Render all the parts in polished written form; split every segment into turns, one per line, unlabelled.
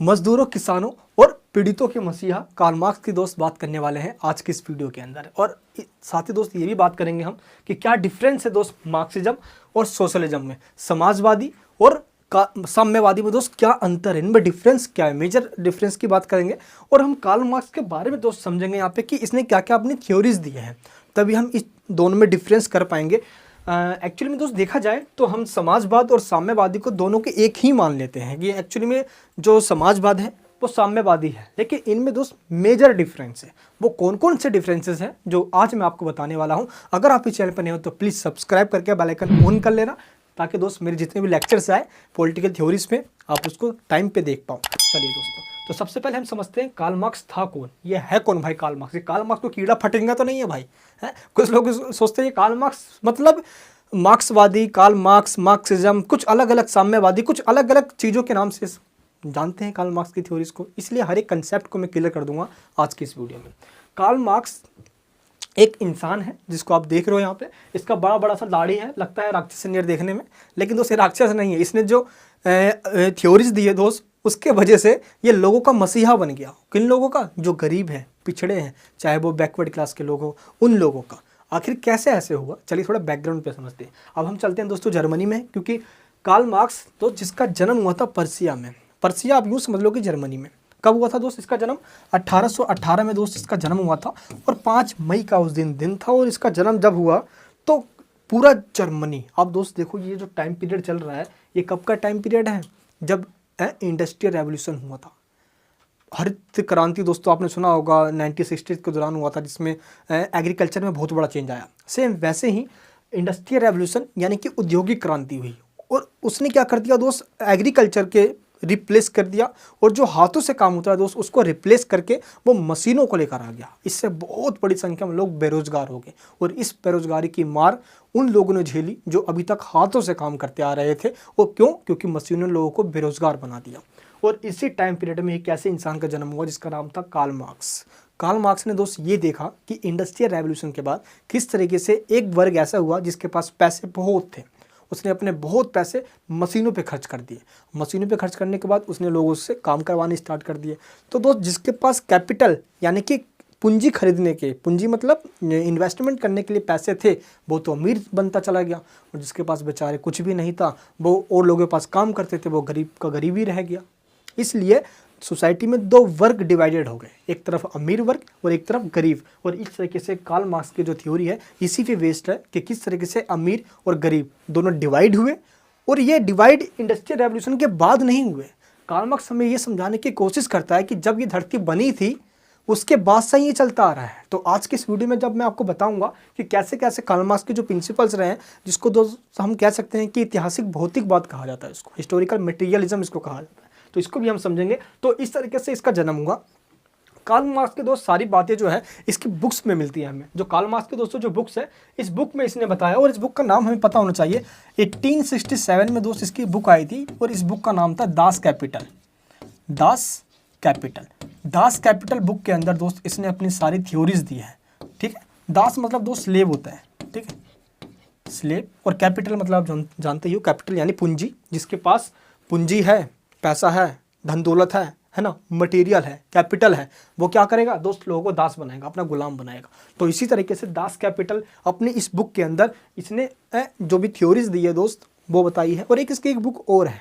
मजदूरों, किसानों और पीड़ितों के मसीहा कार्ल मार्क्स की दोस्त बात करने वाले हैं आज की इस वीडियो के अंदर। और साथ ही दोस्त ये भी बात करेंगे हम कि क्या डिफरेंस है दोस्त मार्क्सिज्म और सोशलिज्म में, समाजवादी और साम्यवादी में दोस्त क्या अंतर है, इनमें डिफरेंस क्या है, मेजर डिफरेंस की बात करेंगे। और हम कार्ल मार्क्स के बारे में दोस्त समझेंगे यहाँ पे कि इसने क्या क्या अपनी थ्योरीज दी हैं, तभी हम इस दोनों में डिफरेंस कर पाएंगे। एक्चुअली में दोस्त देखा जाए तो हम समाजवाद और साम्यवादी को दोनों के एक ही मान लेते हैं कि एक्चुअली में जो समाजवाद है वो साम्यवादी है, लेकिन इनमें दोस्त मेजर डिफरेंस है। वो कौन कौन से डिफरेंसेस हैं जो आज मैं आपको बताने वाला हूं। अगर आप इस चैनल पर नए हो तो प्लीज़ सब्सक्राइब करके बेल आइकन ऑन कर लेना, ताकि दोस्त मेरे जितने भी लेक्चर्स आए पॉलिटिकल थ्योरीज पे आप उसको टाइम पे देख पाओ। चलिए दोस्तों, तो सबसे पहले हम समझते हैं कार्ल मार्क्स था कौन, ये है कौन भाई कार्ल मार्क्स। ये कार्ल मार्क्स तो कीड़ा फटेंगा तो नहीं है भाई, है। कुछ लोग सोचते हैं कार्ल मार्क्स मतलब मार्क्सवादी, कार्ल मार्क्स, मार्क्सिज्म, कुछ अलग अलग साम्यवादी, कुछ अलग अलग चीज़ों के नाम से जानते हैं कार्ल मार्क्स की थ्योरीज को। इसलिए हर एक कंसेप्ट को मैं क्लियर कर दूंगा आज की इस वीडियो में। कार्ल मार्क्स एक इंसान है जिसको आप देख रहे हो यहाँ पे, इसका बड़ा बड़ा सा दाढ़ी है, लगता है राक्षस नियर देखने में, लेकिन दोस्त ये राक्षस नहीं है। इसने जो थ्योरीज दी है दोस्त, उसके वजह से ये लोगों का मसीहा बन गया। किन लोगों का? जो गरीब हैं, पिछड़े हैं, चाहे वो बैकवर्ड क्लास के लोग हो, उन लोगों का। आखिर कैसे ऐसे हुआ, चलिए थोड़ा बैकग्राउंड पे समझते हैं। अब हम चलते हैं दोस्तों जर्मनी में, क्योंकि कार्ल मार्क्स तो जिसका जन्म हुआ था पर्सिया में, पर्सिया आप यूँ समझ लो कि जर्मनी में। कब हुआ था दोस्त इसका जन्म? 1818 में दोस्त इसका जन्म हुआ था, और 5 मई का उस दिन था। और इसका जन्म जब हुआ तो पूरा जर्मनी, आप दोस्त देखो ये जो टाइम पीरियड चल रहा है, ये कब का टाइम पीरियड है? जब इंडस्ट्रियल रेवोल्यूशन हुआ था, हरित क्रांति दोस्तों आपने सुना होगा 1960 के दौरान हुआ था, जिसमें एग्रीकल्चर में बहुत बड़ा चेंज आया। सेम वैसे ही इंडस्ट्रियल रेवोल्यूशन यानी कि औद्योगिक क्रांति हुई, और उसने क्या कर दिया दोस्त, एग्रीकल्चर के रिप्लेस कर दिया, और जो हाथों से काम होता है दोस्त उसको रिप्लेस करके वो मशीनों को लेकर आ गया। इससे बहुत बड़ी संख्या में लोग बेरोजगार हो गए, और इस बेरोजगारी की मार उन लोगों ने झेली जो अभी तक हाथों से काम करते आ रहे थे। वो क्यों? क्योंकि मशीनों ने लोगों को बेरोजगार बना दिया। और इसी टाइम पीरियड में एक ऐसे इंसान का जन्म हुआ जिसका नाम था कार्ल मार्क्स। कार्ल मार्क्स ने दोस्त ये देखा कि इंडस्ट्रियल रेवोल्यूशन के बाद किस तरीके से एक वर्ग ऐसा हुआ जिसके पास पैसे बहुत थे। उसने अपने बहुत पैसे मशीनों पे खर्च कर दिए। मशीनों पे खर्च करने के बाद उसने लोगों से काम करवाने स्टार्ट कर दिए। तो दोस्त जिसके पास कैपिटल यानी कि पूंजी खरीदने के, पूंजी मतलब इन्वेस्टमेंट करने के लिए पैसे थे, वो तो अमीर बनता चला गया। और जिसके पास बेचारे कुछ भी नहीं था, वो और लोगों के पास काम करते थे, वो गरीब का गरीब ही रह गया। इसलिए सोसाइटी में 2 वर्ग डिवाइडेड हो गए, एक तरफ अमीर वर्ग और एक तरफ गरीब। और इस तरीके से कार्ल मार्क्स की जो थ्योरी है इसी पे बेस्ड है कि किस तरीके से अमीर और गरीब दोनों डिवाइड हुए। और ये डिवाइड इंडस्ट्रियल रेवोल्यूशन के बाद नहीं हुए। कार्ल मार्क्स हमें ये समझाने की कोशिश करता है कि जब ये धरती बनी थी उसके बाद से ये चलता आ रहा है। तो आज के इस वीडियो में जब मैं आपको बताऊंगा कि कैसे कैसे कार्ल मार्क्स के जो प्रिंसिपल्स रहे हैं, जिसको दोस्त हम कह सकते हैं कि ऐतिहासिक भौतिकवाद कहा जाता है, इसको हिस्टोरिकल मटेरियलिज्म इसको कहा जाता है, तो इसको भी हम समझेंगे। तो इस तरीके से इसका जन्म हुआ। कार्ल मार्क्स के दोस्त सारी बातें जो है इसकी बुक्स में मिलती है हमें। जो कार्ल मार्क्स के दोस्तों जो बुक्स है, इस बुक में इसने बताया, और इस बुक का नाम हमें पता होना चाहिए। 1867 में दोस्त इसकी बुक आई थी, और इस बुक का नाम था Das Kapital. Das Kapital, Das Kapital book के अंदर दोस्त इसने अपनी सारी थ्योरीज दी है। ठीक है, दास मतलब दोस्त स्लेव होता है, ठीक है, स्लेव। और कैपिटल मतलब आप जानते ही हो, कैपिटल यानी पूंजी। जिसके पास पूंजी है, पैसा है, धन दौलत है ना, मटेरियल है, कैपिटल है, वो क्या करेगा दोस्त, लोगों को दास बनाएगा, अपना गुलाम बनाएगा। तो इसी तरीके से दास कैपिटल अपनी इस बुक के अंदर इसने जो भी थ्योरीज दी है दोस्त वो बताई है। और इसकी एक बुक और है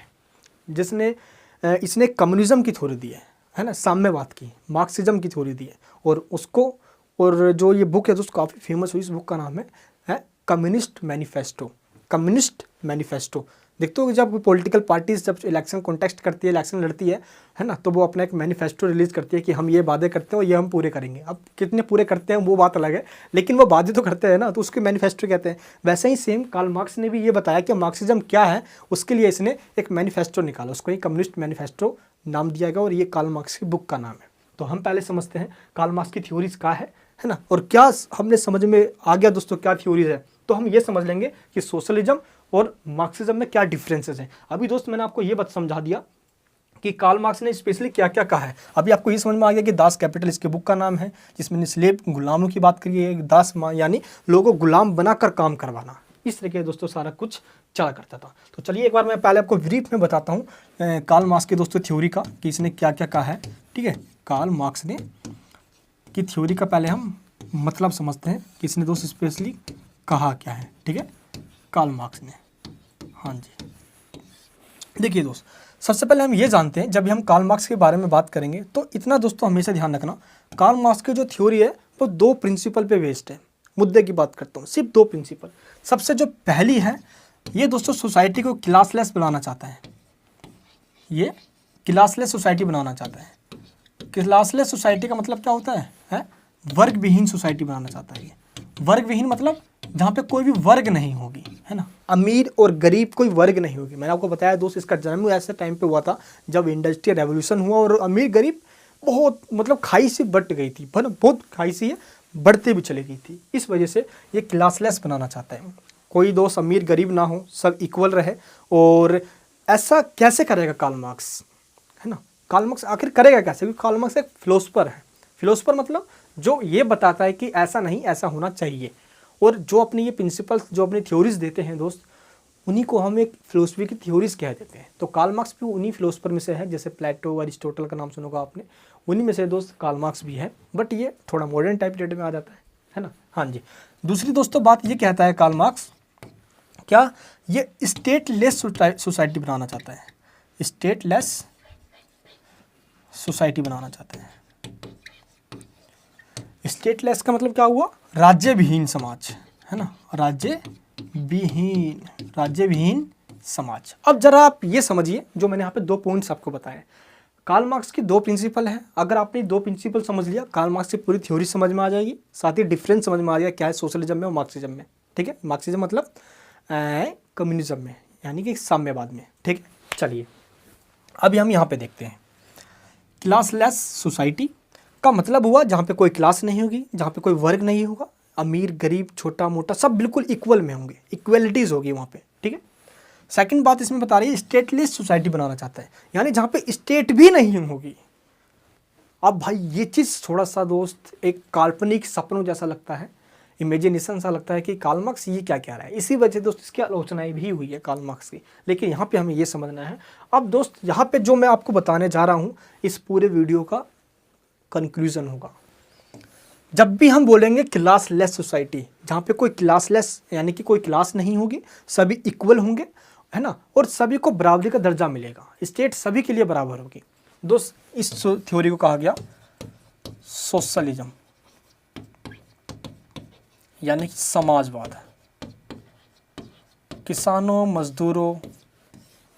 जिसने इसने कम्युनिज्म की थ्योरी दी है ना, साम्यवाद की, मार्क्सिज्म की थ्योरी दी है। और उसको, और जो ये बुक है दोस्त काफ़ी फेमस हुई, इस बुक का नाम है कम्युनिस्ट मैनिफेस्टो। कम्युनिस्ट मैनिफेस्टो देखते हो, जब पॉलिटिकल पार्टीज जब इलेक्शन कॉन्टेस्ट करती है, इलेक्शन लड़ती है ना, तो वो अपना एक मैनिफेस्टो रिलीज करती है कि हम ये वादे करते हैं और ये हम पूरे करेंगे। अब कितने पूरे करते हैं वो बात अलग है, लेकिन वो वादे तो करते हैं ना, तो उसके मैनिफेस्टो कहते हैं। वैसे ही सेम कार्ल मार्क्स ने भी ये बताया कि मार्क्सिज्म क्या है, उसके लिए इसने एक मैनिफेस्टो निकाला, उसको ही कम्युनिस्ट मैनिफेस्टो नाम दिया गया, और ये कार्ल मार्क्स की बुक का नाम है। तो हम पहले समझते हैं कार्ल मार्क्स की थ्योरीज क्या है ना, और क्या हमने समझ में आ गया दोस्तों क्या थ्योरीज है, तो हम ये समझ लेंगे कि सोशलिज्म और मार्क्सिज्म में क्या डिफरेंसेस हैं। अभी दोस्त मैंने आपको ये बात समझा दिया कि कार्ल मार्क्स ने स्पेशली क्या क्या कहा है। अभी आपको ये समझ में आ गया कि दास कैपिटल इसके बुक का नाम है, जिसमें स्लेव गुलामों की बात करी है। दास यानी लोगों को गुलाम बनाकर काम करवाना। इस तरीके दोस्तों सारा कुछ चला करता था। तो चलिए एक बार मैं पहले आपको ब्रीफ में बताता हूँ कार्ल मार्क्स की दोस्तों थ्योरी का कि इसने क्या क्या कहा है। ठीक है, कार्ल मार्क्स ने की थ्योरी का पहले हम मतलब समझते हैं कि इसने दोस्त स्पेशली कहा क्या है। ठीक है, कार्ल मार्क्स ने, हाँ जी, देखिए दोस्त, सबसे पहले हम ये जानते हैं जब भी हम कार्ल मार्क्स के बारे में बात करेंगे तो इतना दोस्तों हमेशा ध्यान रखना, कार्ल मार्क्स की जो थ्योरी है वो 2 प्रिंसिपल पे बेस्ड है। मुद्दे की बात करता हूँ, सिर्फ 2 प्रिंसिपल। सबसे जो पहली है, ये दोस्तों सोसाइटी को क्लासलेस बनाना चाहता है। ये क्लासलेस सोसाइटी बनाना चाहता है। क्लासलेस सोसाइटी का मतलब क्या होता है? वर्ग विहीन सोसाइटी बनाना चाहता है। ये वर्ग विहीन मतलब जहाँ पे कोई भी वर्ग नहीं होगी, है ना, अमीर और गरीब कोई वर्ग नहीं होगी। मैंने आपको बताया दोस्त, इसका जन्म ऐसे टाइम पे हुआ था जब इंडस्ट्रियल रेवोल्यूशन हुआ और अमीर गरीब बहुत मतलब खाई से बट गई थी, बहुत खाई से ये बढ़ते भी चली गई थी। इस वजह से ये क्लासलेस बनाना चाहता है, कोई दोस्त अमीर गरीब ना हो, सब इक्वल रहे। और ऐसा कैसे करेगा कार्ल मार्क्स, है ना, कार्ल मार्क्स आखिर करेगा कैसे? क्योंकि कार्ल मार्क्स एक फिलोसफर है। फिलोसफर मतलब जो ये बताता है कि ऐसा नहीं, ऐसा होना चाहिए। और जो अपनी ये प्रिंसिपल्स, जो अपनी थ्योरीज देते हैं दोस्त, उन्हीं को हम एक फिलोसफी की थ्योरीज कह देते हैं। तो कार्ल मार्क्स भी उन्हीं फिलोसफर में से है, जैसे प्लेटो, अरिस्टोटल का नाम सुनोगा आपने, उन्हीं में से दोस्त कार्ल मार्क्स भी है, बट ये थोड़ा मॉडर्न टाइप डेट में आ जाता है ना। हाँ जी, दूसरी दोस्तों बात ये कहता है कार्ल मार्क्स, क्या ये स्टेटलेस सोसाइटी बनाना चाहता है। स्टेटलेस सोसाइटी बनाना चाहते हैं। स्टेटलेस का मतलब क्या हुआ? राज्य विहीन समाज, है ना, राज्य विहीन समाज। अब जरा आप ये समझिए, जो मैंने यहाँ पे 2 पॉइंट्स आपको बताए, कार्ल मार्क्स की 2 प्रिंसिपल है। अगर आपने 2 प्रिंसिपल समझ लिया, कार्ल मार्क्स की पूरी थ्योरी समझ में आ जाएगी, साथ ही डिफरेंस समझ में आ जाएगा क्या है सोशलिज्म में और मार्क्सिज्म में। ठीक है, मार्क्सिज्म मतलब कम्युनिज्म में, यानी कि साम्यवाद में। ठीक है, चलिए अभी हम यहाँ पे देखते हैं। क्लासलेस सोसाइटी का मतलब हुआ जहाँ पे कोई क्लास नहीं होगी, जहाँ पे कोई वर्ग नहीं होगा, अमीर गरीब छोटा मोटा सब बिल्कुल इक्वल में होंगे, इक्वलिटीज़ होगी वहाँ पे। ठीक है, सेकंड बात इसमें बता रही है, स्टेटलेस सोसाइटी बनाना चाहता है, यानी जहाँ पे स्टेट भी नहीं होगी। अब भाई ये चीज़ थोड़ा सा दोस्त एक काल्पनिक सपनों जैसा लगता है, इमेजिनेशन सा लगता है कि कार्ल मार्क्स ये क्या कह रहा है। इसी वजह से दोस्त इसकी आलोचनाएं भी हुई है कार्ल मार्क्स की, लेकिन यहाँ पे हमें ये समझना है। अब दोस्त यहाँ पे जो मैं आपको बताने जा रहा हूँ, इस पूरे वीडियो का कंक्लूजन होगा। जब भी हम बोलेंगे क्लासलेस सोसाइटी, जहाँ पे कोई क्लासलेस यानी कि कोई क्लास नहीं होगी, सभी इक्वल होंगे, है ना, और सभी को बराबरी का दर्जा मिलेगा, स्टेट सभी के लिए बराबर होगी। दोस्त इस थ्योरी को कहा गया सोशलिज्म, यानी कि समाजवाद। किसानों, मजदूरों,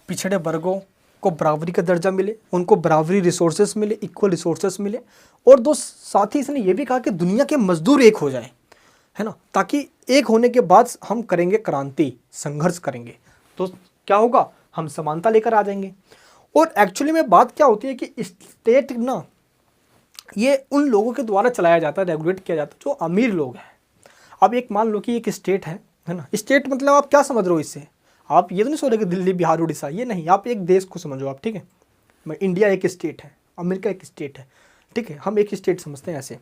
पिछड़े वर्गों को बराबरी का दर्जा मिले, उनको बराबरी रिसोर्सेस मिले, इक्वल रिसोर्सेस मिले। और दोस्त साथ ही इसने ये भी कहा कि दुनिया के मजदूर एक हो जाए, है ना, ताकि एक होने के बाद हम करेंगे क्रांति, संघर्ष करेंगे, तो क्या होगा, हम समानता लेकर आ जाएंगे। और एक्चुअली में बात क्या होती है कि स्टेट ना, ये उन लोगों के द्वारा चलाया जाता है, रेगुलेट किया जाता है जो अमीर लोग हैं। अब एक मान लो कि एक स्टेट है ना, स्टेट मतलब आप क्या समझ रहे हो इससे? आप ये तो नहीं सोच रहे कि दिल्ली, बिहार, उड़ीसा, ये नहीं, आप एक देश को समझो आप। ठीक है, इंडिया एक स्टेट है, अमेरिका एक स्टेट है। ठीक है, हम एक स्टेट समझते हैं ऐसे।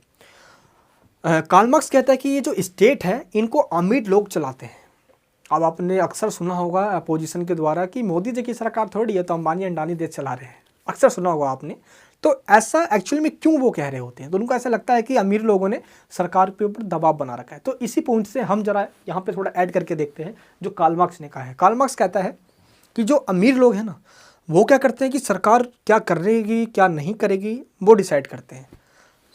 कार्ल मार्क्स कहता है कि ये जो स्टेट है इनको अमीर लोग चलाते हैं। अब आपने अक्सर सुना होगा अपोजिशन के द्वारा कि मोदी जी की सरकार थोड़ी है तो अंबानी अंडानी देश चला रहे हैं, अक्सर सुना होगा आपने। तो ऐसा एक्चुअली में क्यों वो कह रहे होते हैं? तो उनको ऐसा लगता है कि अमीर लोगों ने सरकार के ऊपर दबाव बना रखा है। तो इसी पॉइंट से हम जरा यहाँ पे थोड़ा ऐड करके देखते हैं जो कार्ल मार्क्स ने कहा है। कार्ल मार्क्स कहता है कि जो अमीर लोग हैं ना, वो क्या करते हैं कि सरकार क्या करेगी क्या नहीं करेगी वो डिसाइड करते हैं।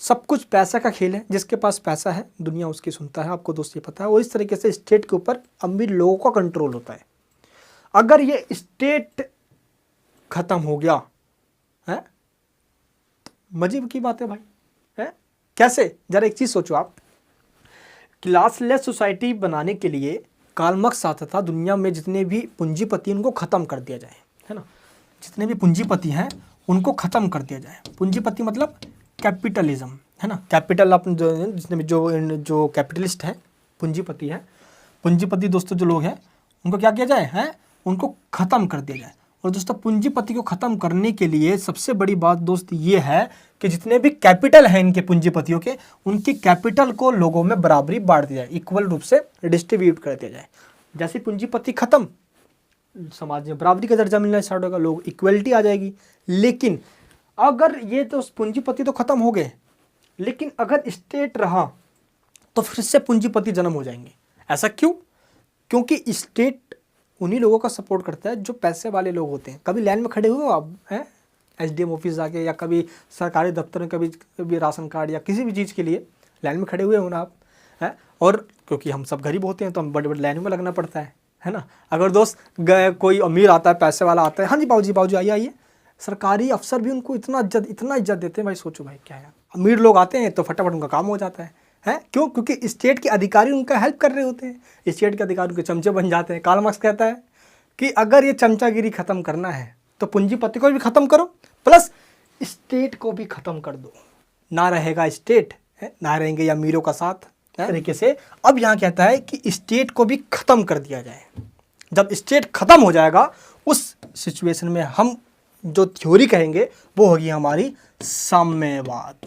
सब कुछ पैसा का खेल है, जिसके पास पैसा है दुनिया उसकी सुनता है, आपको दोस्त ये पता है। और इस तरीके से स्टेट के ऊपर अमीर लोगों का कंट्रोल होता है। अगर ये स्टेट खत्म हो गया है, मजे की बात है भाई, है कैसे? जरा एक चीज सोचो आप, क्लासलेस सोसाइटी बनाने के लिए कार्ल मार्क्स चाहता था दुनिया में जितने भी पूंजीपति उनको खत्म कर दिया जाए, है ना, जितने भी पूंजीपति हैं उनको खत्म कर दिया जाए। पूंजीपति मतलब कैपिटलिज्म, है ना, कैपिटल अपने जितने भी जो कैपिटलिस्ट हैं, पूंजीपति है, पूंजीपति दोस्तों जो लोग हैं उनको क्या किया जाए, है उनको खत्म कर दिया जाए। और दोस्तों पूंजीपति को खत्म करने के लिए सबसे बड़ी बात दोस्त ये है कि जितने भी कैपिटल हैं इनके पूंजीपतियों के, उनकी कैपिटल को लोगों में बराबरी बांट दिया जाए, इक्वल रूप से डिस्ट्रीब्यूट कर दिया जाए। जैसे पूंजीपति खत्म समाज में बराबरी का दर्जा मिलना स्टार्ट होगा, लोग इक्वलिटी आ जाएगी। लेकिन अगर ये तो पूंजीपति तो खत्म हो गए, लेकिन अगर स्टेट रहा तो फिर से पूंजीपति जन्म हो जाएंगे। ऐसा क्यों? क्योंकि स्टेट उन्हीं लोगों का सपोर्ट करता है जो पैसे वाले लोग होते हैं। कभी लाइन में खड़े हुए हो आप हैं SDM ऑफिस जाके, या कभी सरकारी दफ्तर में, कभी राशन कार्ड या किसी भी चीज़ के लिए लाइन में खड़े हुए हो ना आप हैं? और क्योंकि हम सब गरीब होते हैं तो हम बड़े बड़े लाइन में लगना पड़ता है ना। अगर दोस्त कोई अमीर आता है, पैसे वाला आता है, हाँ जी बाबूजी आइए आइए, सरकारी अफसर भी उनको इतना इज्जत देते हैं भाई। सोचो भाई क्या है, अमीर लोग आते हैं तो फटाफट उनका काम हो जाता है क्यों? क्योंकि स्टेट के अधिकारी उनका हेल्प कर रहे होते हैं, स्टेट के अधिकारी उनके चमचे बन जाते हैं। कार्ल मार्क्स कहता है कि अगर ये चमचागिरी खत्म करना है तो पूंजीपति को भी खत्म करो, प्लस स्टेट को भी खत्म कर दो। ना रहेगा स्टेट, ना रहेंगे अमीरों का साथ तरीके से। अब यहाँ कहता है कि स्टेट को भी खत्म कर दिया जाए। जब स्टेट खत्म हो जाएगा उस सिचुएशन में हम जो थ्योरी कहेंगे वो होगी हमारी साम्यवाद।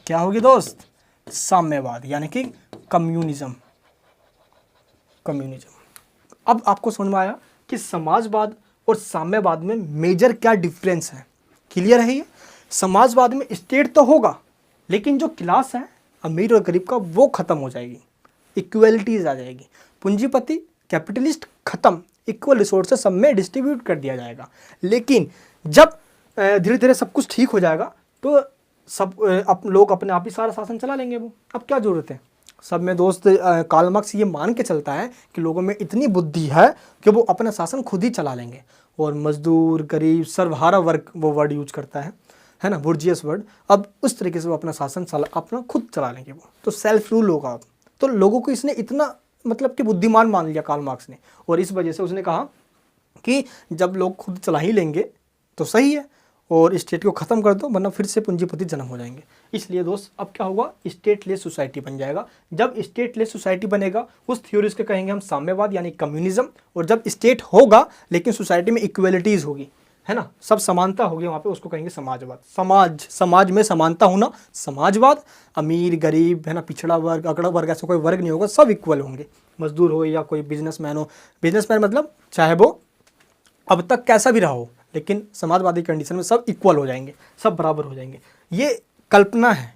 क्या होगी दोस्त? साम्यवाद, यानी कि कम्युनिज्म। अब आपको समझ में आया कि समाजवाद और साम्यवाद में मेजर क्या डिफरेंस है। क्लियर है ये? समाजवाद में स्टेट तो होगा, लेकिन जो क्लास है अमीर और गरीब का वो खत्म हो जाएगी, इक्वलिटीज आ जाएगी। पूंजीपति कैपिटलिस्ट खत्म, इक्वल रिसोर्सेस सब में डिस्ट्रीब्यूट कर दिया जाएगा। लेकिन जब धीरे धीरे सब कुछ ठीक हो जाएगा तो सब लोग अपने आप ही सारा शासन चला लेंगे। वो अब क्या जरूरत है सब में दोस्त। कार्ल मार्क्स ये मान के चलता है कि लोगों में इतनी बुद्धि है कि वो अपना शासन खुद ही चला लेंगे। और मजदूर, गरीब, सर्वहारा वर्ग वो वर्ड यूज करता है ना, बुर्जियस वर्ड। अब उस तरीके से वो अपना शासन अपना खुद चला लेंगे, वो तो सेल्फ रूल होगा। अब तो लोगों को इसने इतना मतलब कि बुद्धिमान मान लिया कार्ल मार्क्स ने, और इस वजह से उसने कहा कि जब लोग खुद चला ही लेंगे तो सही है, और स्टेट को ख़त्म कर दो, वरना फिर से पूंजीपति जन्म हो जाएंगे। इसलिए दोस्त अब क्या होगा, स्टेटलेस सोसाइटी बन जाएगा। जब स्टेटलेस सोसाइटी बनेगा उस थ्योरीज के कहेंगे हम साम्यवाद यानी कम्युनिज्म। और जब स्टेट होगा लेकिन सोसाइटी में इक्वलिटीज़ होगी, है ना, सब समानता होगी वहाँ पे, उसको कहेंगे समाजवाद। समाज में समानता होना समाजवाद। अमीर गरीब, है ना, पिछड़ा वर्ग अगड़ा वर्ग ऐसा कोई वर्ग नहीं होगा, सब इक्वल होंगे। मजदूर हो या कोई बिजनेसमैन हो, बिजनेसमैन मतलब चाहे वो अब तक कैसा भी रहा हो, लेकिन समाजवादी कंडीशन में सब इक्वल हो जाएंगे, सब बराबर हो जाएंगे। ये कल्पना है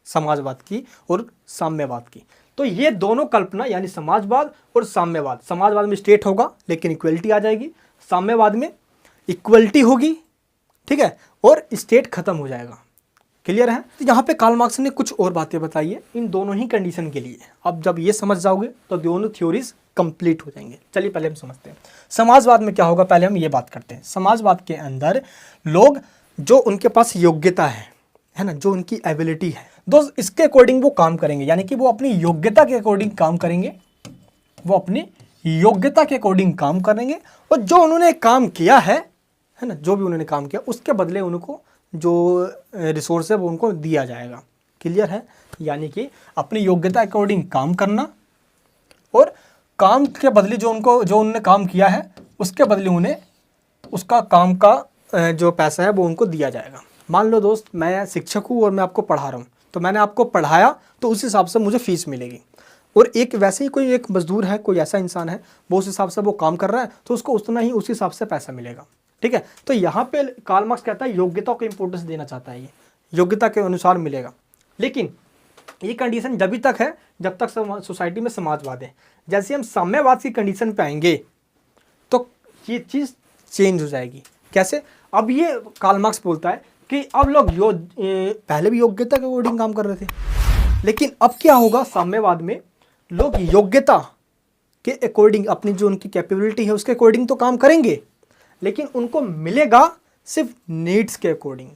समाजवाद की और साम्यवाद की। तो ये दोनों कल्पना यानी समाजवाद और साम्यवाद, समाजवाद में स्टेट होगा लेकिन इक्वलिटी आ जाएगी, साम्यवाद में इक्वलिटी होगी, ठीक है, और स्टेट खत्म हो जाएगा। क्लियर है? तो यहाँ पे कार्ल मार्क्स ने कुछ और बातें बताई है इन दोनों ही कंडीशन के लिए। अब जब ये समझ जाओगे तो दोनों थ्योरीज कंप्लीट हो जाएंगे। चलिए पहले हम समझते हैं समाजवाद में क्या होगा। पहले हम ये बात करते हैं, समाजवाद के अंदर लोग जो उनके पास योग्यता है ना, जो उनकी एबिलिटी है दोस्त, इसके अकॉर्डिंग वो काम करेंगे। यानी कि वो अपनी योग्यता के अकॉर्डिंग काम करेंगे, वो अपनी योग्यता के अकॉर्डिंग काम करेंगे। और जो उन्होंने काम किया है ना, जो भी उन्होंने काम किया उसके बदले उनको जो रिसोर्स है वो उनको दिया जाएगा। क्लियर है? यानी कि अपनी योग्यता के अकॉर्डिंग काम करना, और काम के बदले जो उन्होंने काम किया है उसके बदले उन्हें उसका काम का जो पैसा है वो उनको दिया जाएगा। मान लो दोस्त मैं शिक्षक हूँ और मैं आपको पढ़ा रहा हूँ, तो मैंने आपको पढ़ाया तो उस हिसाब से मुझे फीस मिलेगी। और एक वैसे ही कोई एक मजदूर है, कोई ऐसा इंसान है, वो उस हिसाब से वो काम कर रहा है तो उसको उतना ही उस हिसाब से पैसा मिलेगा। ठीक है? तो यहाँ पे कार्ल मार्क्स कहता है योग्यता को इंपॉर्टेंस देना चाहता है, ये योग्यता के अनुसार मिलेगा। लेकिन ये कंडीशन जब तक है जब तक सोसाइटी में समाजवाद है। जैसे हम साम्यवाद की कंडीशन पे आएंगे तो ये चीज़ चेंज हो जाएगी। कैसे? अब ये कार्ल मार्क्स बोलता है कि अब लोग पहले भी योग्यता के अकॉर्डिंग काम कर रहे थे, लेकिन अब क्या होगा, साम्यवाद में लोग योग्यता के अकॉर्डिंग अपनी जो उनकी कैपेबिलिटी है उसके अकॉर्डिंग तो काम करेंगे, लेकिन उनको मिलेगा सिर्फ नीड्स के अकॉर्डिंग।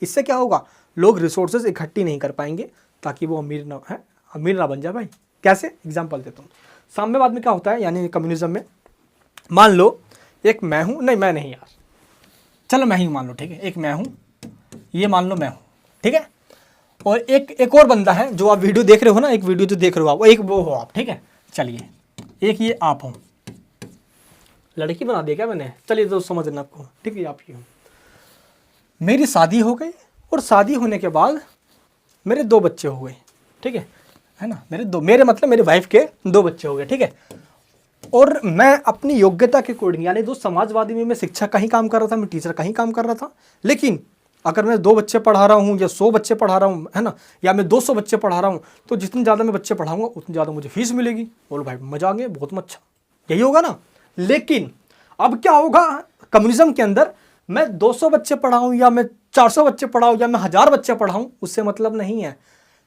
इससे क्या होगा, लोग रिसोर्सेज इकट्ठी नहीं कर पाएंगे ताकि वो अमीर ना बन जाए भाई। कैसे? एग्जांपल देता हूँ। साम्यवाद में क्या होता है, यानी कम्युनिज्म में, मान लो एक मैं हूँ, नहीं मैं नहीं यार, चलो मैं ही मान लो, ठीक है, एक मैं हूँ, ये मान लो मैं हूँ, ठीक है, और एक और बंदा है जो आप वीडियो देख रहे हो ना, एक वीडियो जो देख रहे हो आप, एक वो हो आप, ठीक है, चलिए एक ये आप हो, लड़की बना दिया क्या मैंने, चलिए तो समझ लेना आपको, ठीक है, आप ही हो। मेरी शादी हो गई और शादी होने के बाद मेरे 2 बच्चे हो गए, ठीक है ना, मेरे मतलब मेरी वाइफ के 2 बच्चे हो गए, ठीक है। और मैं अपनी योग्यता के अकॉर्डिंग, यानी दोस्त समाजवादी में मैं शिक्षक का ही काम कर रहा था, मैं टीचर का ही काम कर रहा था, लेकिन अगर मैं 2 बच्चे पढ़ा रहा हूँ या 100 बच्चे पढ़ा रहा हूँ, है ना, या मैं 200 बच्चे पढ़ा रहा हूँ, तो जितने ज़्यादा मैं बच्चे पढ़ाऊंगा उतनी ज़्यादा मुझे फीस मिलेगी। बोलो भाई मजा आ गया, बहुत अच्छा, यही होगा ना। लेकिन अब क्या होगा कम्युनिज्म के अंदर, मैं 200 बच्चे पढ़ाऊँ या मैं 400 बच्चे पढ़ाऊँ या मैं 1000 बच्चे पढ़ाऊँ, उससे मतलब नहीं है।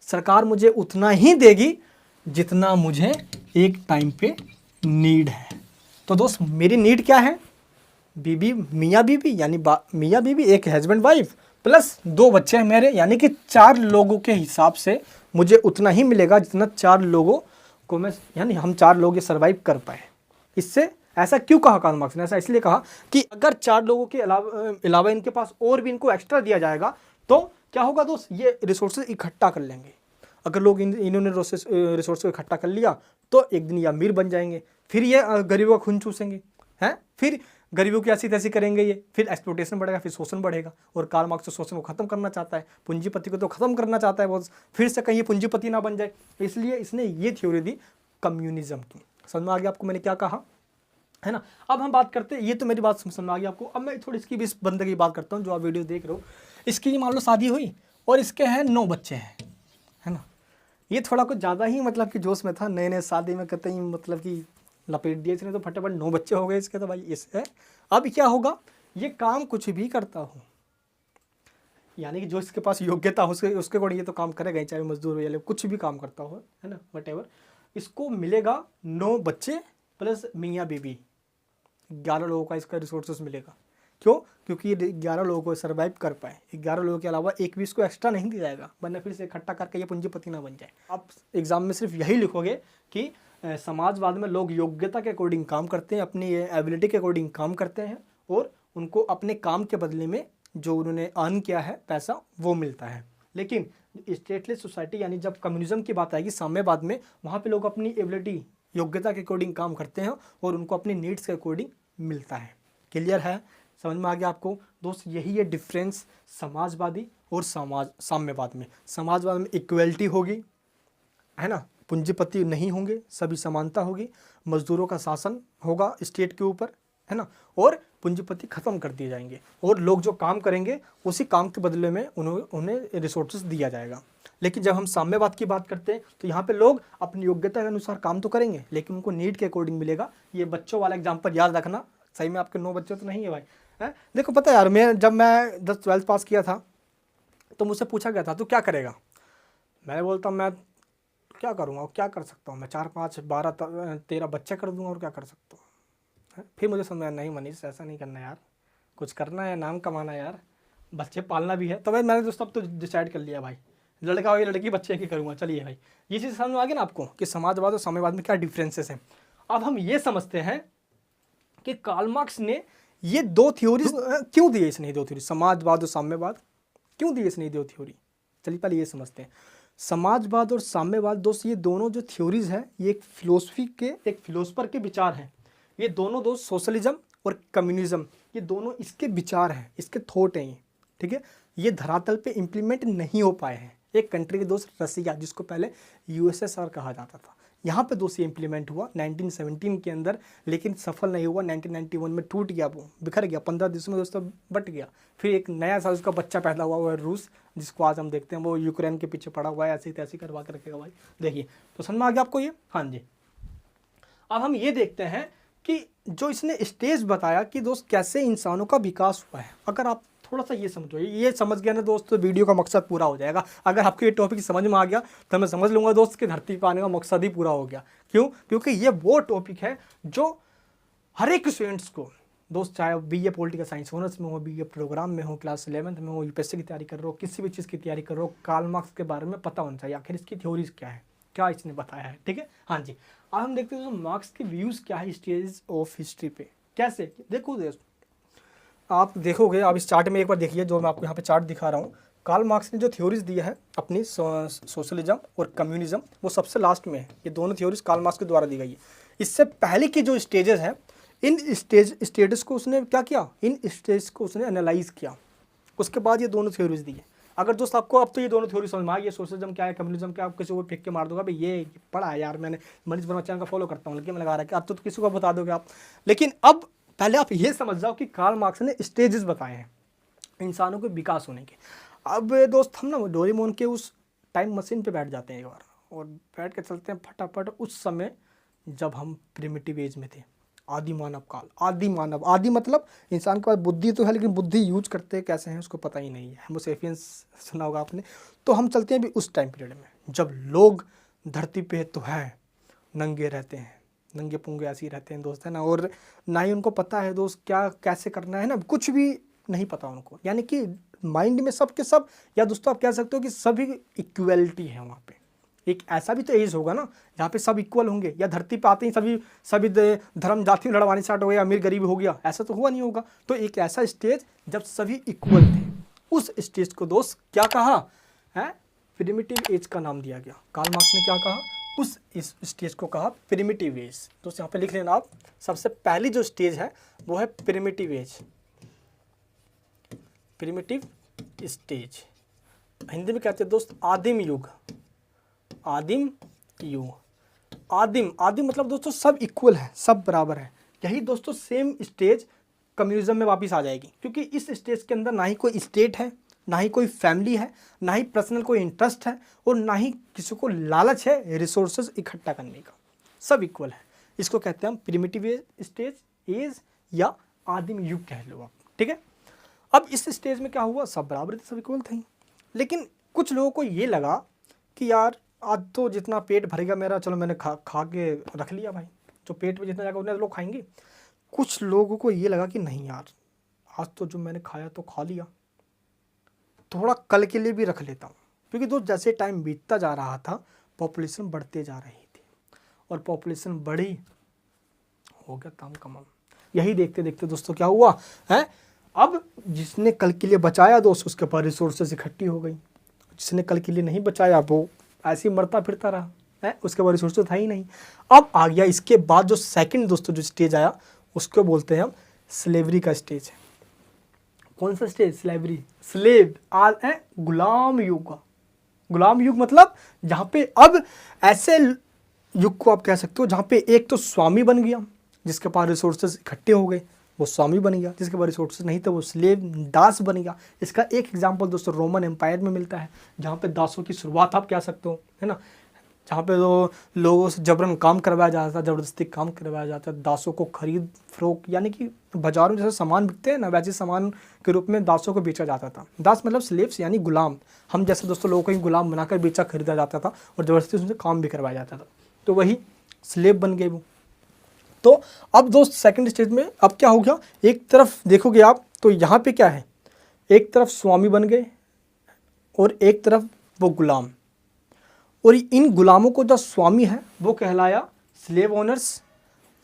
सरकार मुझे उतना ही देगी जितना मुझे एक टाइम पे नीड है। तो दोस्त मेरी नीड क्या है, बीबी मियाँ बीबी यानी मियाँ बीबी, एक हस्बैंड वाइफ प्लस 2 बच्चे हैं मेरे, यानी कि 4 लोगों के हिसाब से मुझे उतना ही मिलेगा जितना 4 लोगों को मैं, यानी हम 4 लोग ये सर्वाइव कर पाए। इससे ऐसा क्यों कहा कार्ल मार्क्स ने, ऐसा इसलिए कहा कि अगर 4 लोगों के अलावा इनके पास और भी इनको एक्स्ट्रा दिया जाएगा तो क्या होगा दोस्त, ये रिसोर्सेज इकट्ठा कर लेंगे। अगर लोग इन्होंने रिसोर्स को इकट्ठा कर लिया तो एक दिन ये अमीर बन जाएंगे, फिर ये गरीबों का खून चूसेंगे, हैं, फिर गरीबों की ऐसी तैसी करेंगे ये, फिर एक्सप्लोटेशन बढ़ेगा, फिर शोषण बढ़ेगा। और कार्ल मार्क्स तो शोषण को खत्म करना चाहता है, पूंजीपति को तो खत्म करना चाहता है, बहुत फिर से कहीं ये पूंजीपति ना बन जाए, इसलिए इसने ये थ्योरी दी कम्युनिज्म की। समझ में आ गया आपको मैंने क्या कहा, है ना। अब हम बात करते हैं, ये तो मेरी बात समझ में आ गई आपको। अब मैं थोड़ी इसकी भी, इस बंदे की बात करता हूँ जो आप वीडियो देख रहे हो। इसकी मान लो शादी हुई और इसके हैं 9 बच्चे हैं, है ना। ये थोड़ा कुछ ज़्यादा ही मतलब कि जोश में था, नए नए शादी में कहते ही मतलब कि लपेट दिए इसने, तो फटाफट 9 बच्चे हो गए इसके, तो भाई इससे अब क्या होगा, ये काम कुछ भी करता हो, यानी कि जो इसके पास योग्यता हो उसके अकॉर्डिंग ये तो काम करेगा ही, चाहे मजदूर हो या कुछ भी काम करता हो, है ना, वट इसको मिलेगा 9 बच्चे प्लस मियाँ बीबी, 11 लोगों का इसका रिसोर्सेस मिलेगा। क्यों, क्योंकि ये 11 लोगों को सर्वाइव कर पाए, 11 लोगों के अलावा एक भी इसको एक्स्ट्रा नहीं दिया जाएगा, वरना फिर से इकट्ठा करके ये पूंजीपति ना बन जाए। आप एग्जाम में सिर्फ यही लिखोगे कि समाजवाद में लोग योग्यता के अकॉर्डिंग काम करते हैं, अपनी एबिलिटी के अकॉर्डिंग काम करते हैं, और उनको अपने काम के बदले में जो उन्होंने अर्न किया है पैसा वो मिलता है। लेकिन स्टेटलेस सोसाइटी यानी जब कम्युनिज्म की बात आएगी साम्यवाद में, वहाँ पे लोग अपनी एबिलिटी योग्यता के अकॉर्डिंग काम करते हैं और उनको अपनी नीड्स के अकॉर्डिंग मिलता है। क्लियर है, समझ में आ गया आपको दोस्त। यही है डिफरेंस समाजवादी और साम्यवाद में। समाजवाद में इक्वलिटी होगी, है ना, पूंजीपति नहीं होंगे, सभी समानता होगी, मजदूरों का शासन होगा स्टेट के ऊपर, है ना, और पूंजीपति खत्म कर दिए जाएंगे, और लोग जो काम करेंगे उसी काम के बदले में उन्हें रिसोर्सेज दिया जाएगा। लेकिन जब हम साम्यवाद की बात करते हैं तो यहाँ पे लोग अपनी योग्यता के अनुसार काम तो करेंगे, लेकिन उनको नीड के अकॉर्डिंग मिलेगा। ये बच्चों वाला एग्जाम्पल याद रखना, सही में आपके 9 बच्चे तो नहीं है भाई, है। देखो पता है यार, जब मैं 10-12 पास किया था तो मुझसे पूछा गया था तो क्या करेगा, मैं बोलता मैं क्या करूँगा और क्या कर सकता हूँ, मैं 4, 5, 12, 13 बच्चे कर दूँगा और क्या कर सकता हूँ। फिर मुझे समझ नहीं मनीष ऐसा नहीं करना यार, कुछ करना है, नाम कमाना है यार, बच्चे पालना भी है। तो भाई मैंने दोस्तों अब तो डिसाइड कर लिया भाई, लड़का हो या लड़की, बच्चे की करूँगा। चलिए भाई, ये चीज़ समझ में आ गई ना आपको कि समाजवाद और साम्यवाद में क्या डिफरेंसेस हैं। अब हम ये समझते हैं कि कार्ल मार्क्स ने ये 2 थ्योरीज क्यों दिए, इसने 2 थ्योरी, समाजवाद और साम्यवाद क्यों दिए इसने 2 थ्योरी। चलिए पहले ये समझते हैं, समाजवाद और साम्यवाद दोस्त, ये दोनों जो थ्योरीज हैं ये एक फिलोसफी के, एक फिलोसफर के विचार हैं। ये दोनों दोस्त सोशलिज्म और कम्युनिज्म, ये दोनों इसके विचार हैं, इसके थॉट हैं ये, ठीक है। ये धरातल पे इम्प्लीमेंट नहीं हो पाए हैं। एक कंट्री के दोस्त रसिया, जिसको पहले यूएसएसआर कहा जाता था, यहाँ पे दोस्त ये इम्प्लीमेंट हुआ 1917 के अंदर, लेकिन सफल नहीं हुआ। 1991 में टूट गया, वो बिखर गया, 15 देशों में दोस्तों बट गया। फिर एक नया सा उसका बच्चा पैदा हुआ, वो है रूस, जिसको आज हम देखते हैं वो यूक्रेन के पीछे पड़ा हुआ है, ऐसी तैसी करवा के रखेगा भाई। देखिए तो समझ में आ गया आपको ये, हाँ जी। अब हम ये देखते हैं कि जो इसने स्टेज बताया कि दोस्त कैसे इंसानों का विकास हुआ है। अगर आप थोड़ा सा ये समझो, ये समझ गया ना दोस्त, तो वीडियो का मकसद पूरा हो जाएगा। अगर आपको ये टॉपिक समझ में आ गया तो मैं समझ लूँगा दोस्त कि धरती पर आने का मकसद ही पूरा हो गया। क्यों, क्योंकि ये वो टॉपिक है जो हर एक स्टूडेंट्स को दोस्त, चाहे बीए पॉलिटिकल साइंस ऑनर्स में हो, बीए प्रोग्राम में हो, क्लास 11th में हो, यूपीएससी की तैयारी कर रहे हो, किसी भी चीज़ की तैयारी कर रहे हो, कार्ल मार्क्स के बारे में पता होना चाहिए, आखिर इसकी थ्योरीज क्या है, क्या इसने बताया है, ठीक है। हाँ जी, अब हम देखते हैं मार्क्स के व्यूज़ क्या है स्टेज ऑफ हिस्ट्री पे। कैसे, देखो दोस्त, आप देखोगे, आप इस चार्ट में एक बार देखिए, जो मैं आपको यहाँ पे चार्ट दिखा रहा हूँ। कार्ल मार्क्स ने जो थ्योरीज दी है अपनी सोशलिज्म और कम्युनिज्म, वो सबसे लास्ट में है। ये दोनों थ्योरीज कार्ल मार्क्स के द्वारा दी गई है। इससे पहले की जो स्टेजेस हैं, इन स्टेजेस को उसने क्या किया, इन स्टेज को उसने एनालाइज किया, उसके बाद ये दोनों थ्योरीज दी है। अगर दोस्त आपको अब तो ये दोनों थ्योरी समझ में आ गई, सोशलिज्म क्या है, कम्युनिज्म क्या है, आप किसी को फेंक के मार दोगे भाई ये पढ़ा है यार, मैंने मनीष वर्मा चैनल का फॉलो करता हूँ, लेकिन मैं लगा रहा है कि अब तो किसी को बता दोगे आप। लेकिन अब पहले आप ये समझ जाओ कि कार्ल मार्क्स ने स्टेजेस बताए हैं इंसानों के विकास होने के। अब दोस्त हम ना डोरेमोन के उस टाइम मशीन पे बैठ जाते हैं एक बार, और बैठ के चलते हैं फटाफट उस समय जब हम प्रिमिटिव एज में थे, आदि मानव काल। आदि मानव, आदि मतलब इंसान के पास बुद्धि तो है लेकिन बुद्धि यूज करते कैसे हैं उसको पता ही नहीं है। होमो सेपियंस सुना होगा आपने। तो हम चलते हैं भी उस टाइम पीरियड में जब लोग धरती पे तो है नंगे रहते हैं, नंगे पुंगे ऐसे ही रहते हैं दोस्त, है ना, और ना ही उनको पता है दोस्त क्या कैसे करना है ना, कुछ भी नहीं पता उनको, यानी कि माइंड में सब के सब, या दोस्तों आप कह सकते हो कि सभी इक्वलिटी है वहाँ पे। एक ऐसा भी तो एज होगा ना जहाँ पे सब इक्वल होंगे, या धरती पे आते ही सभी धर्म जाति लड़वाने स्टार्ट हो गया, अमीर गरीब हो गया, ऐसा तो हुआ नहीं होगा। तो एक ऐसा स्टेज जब सभी इक्वल थे, उस स्टेज को दोस्त क्या कहा है, प्रिमिटिव एज का नाम दिया गया। कार्ल मार्क्स ने क्या कहा, उस इस स्टेज को कहा प्रिमिटिव एज। दोस्त यहाँ पे लिख लेना आप, सबसे पहली जो स्टेज है वो है primitive age, primitive stage. Hindi में कहते हैं दोस्त आदिम युग, आदिम युग। आदिम, आदिम मतलब दोस्तों सब इक्वल है, सब बराबर है। यही दोस्तों सेम स्टेज कम्युनिज्म में वापस आ जाएगी, क्योंकि इस स्टेज के अंदर ना ही कोई स्टेट है, ना ही कोई फैमिली है, ना ही पर्सनल कोई इंटरेस्ट है, और ना ही किसी को लालच है रिसोर्सेज इकट्ठा करने का, सब इक्वल है। इसको कहते हैं हम प्रिमिटिव स्टेज, एज या आदिम युग कह लो आप, ठीक है। अब इस स्टेज में क्या हुआ, सब बराबर थे, सब इक्वल थे, लेकिन कुछ लोगों को ये लगा कि यार आज तो जितना पेट भरेगा मेरा, चलो मैंने खा के रख लिया भाई, जो पेट में जितना जाएगा उतने लोग खाएंगे। कुछ लोगों को ये लगा कि नहीं यार, आज तो जो मैंने खाया तो खा लिया, थोड़ा कल के लिए भी रख लेता हूँ, क्योंकि दोस्त जैसे टाइम बीतता जा रहा था पॉपुलेशन बढ़ते जा रही थी, और पॉपुलेशन बढ़ी, हो गया ताम कमाम। यही देखते देखते दोस्तों क्या हुआ है, अब जिसने कल के लिए बचाया दोस्त उसके पास रिसोर्सेज इकट्ठी हो गई, जिसने कल के लिए नहीं बचाया वो ऐसे ही मरता फिरता रहा है, उसके बाद रिसोर्स था ही नहीं। अब आ गया इसके बाद जो सेकंड दोस्तों जो स्टेज आया उसको बोलते हैं हम स्लेवरी का स्टेज। कौन सा स्टेज, स्लेवरी, स्लेव है गुलाम युग। गुलाम युग मतलब जहाँ पे अब ऐसे युग को आप कह सकते हो जहाँ पे एक तो स्वामी बन गया, जिसके पास रिसोर्सेज इकट्ठे हो गए वो स्वामी बन गया, जिसके पास रिसोर्सेज नहीं थे वो स्लेव दास बन गया। इसका एक एग्जांपल दोस्तों रोमन एम्पायर में मिलता है, जहाँ पे दासों की शुरुआत आप कह सकते हो, है ना, जहाँ पे तो लोगों से जबरन काम करवाया जाता था, ज़बरदस्ती काम करवाया जाता था, दासों को खरीद फरोख्त, यानी कि बाजारों में जैसे सामान बिकते हैं ना वैसे सामान के रूप में दासों को बेचा जाता था। दास मतलब स्लेव्स यानी गुलाम, हम जैसे दोस्तों लोगों को ही गुलाम बनाकर बेचा खरीदा जाता था, और ज़बरदस्ती उनसे काम भी करवाया जाता था, तो वही स्लेव बन गए वो। तो अब दोस्त सेकंड स्टेज में अब क्या हो गया, एक तरफ देखोगे आप तो यहाँ पे क्या है, एक तरफ स्वामी बन गए और एक तरफ वो गुलाम, और इन गुलामों को जो स्वामी है वो कहलाया स्लेव ओनर्स,